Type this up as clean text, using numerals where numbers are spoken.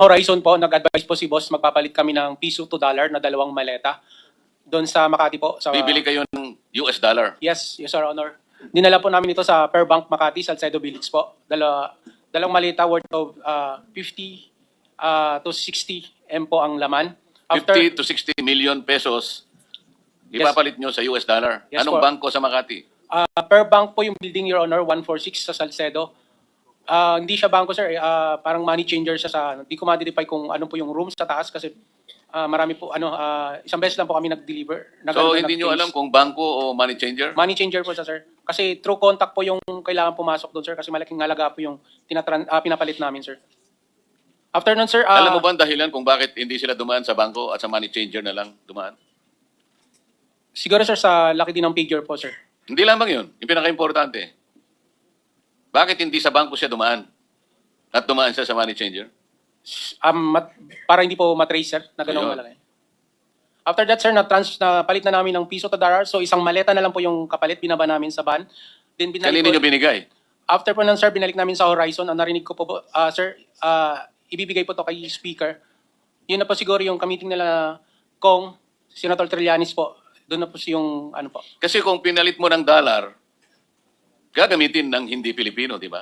Horizon po, nag-advise po si boss, magpapalit kami ng piso to dollar na 2 maleta. Doon sa Makati po. Sa, Bibili kayo ng US dollar. Yes, yes, Your Honor. Dinala po namin ito sa Per Bank Makati, Salcedo Village po. Dalawang maleta worth of 50 to 60 M po ang laman. 50 to 60 million pesos ipapalit nyo sa US dollar. Yes, Anong po. bangko sa Makati? Per Bank po yung building, Your Honor, 146 sa Salcedo. Hindi siya bangko, sir. Parang money changer siya sa... Hindi ko ma-identify kung ano po yung rooms sa taas kasi marami po, isang beses lang po kami nag-deliver. So hindi nyo alam kung bangko o money changer? Money changer po siya, sir. Kasi through contact po yung kailangan pumasok doon, sir. Kasi malaking halaga po yung pinapalit namin, sir. After nun, sir... Alam mo ba ang dahilan kung bakit hindi sila dumaan sa bangko at sa money changer na lang dumaan? Siguro, sir, sa laki din ng figure po, sir. Hindi lamang yun. Yung pinaka-importante. Bakit hindi sa bangko siya dumaan? At dumaan siya sa money changer? Para hindi po matrace, sir, na gano'ng Ayun. malaki. After that, sir, palit na namin ng piso to dollar. So, isang maleta na lang po yung kapalit, binaba namin sa van. Then, Kanino nyo binigay? After po nun, sir, binalik namin sa Horizon. Ang narinig ko po, sir, ibibigay po to kay Speaker. Yun na po siguro yung kamiting nila Kong, Senator Trillanes po. Doon na po yung ano po. Kasi kung pinalit mo ng dollar, gagamitin ng hindi Pilipino, di ba?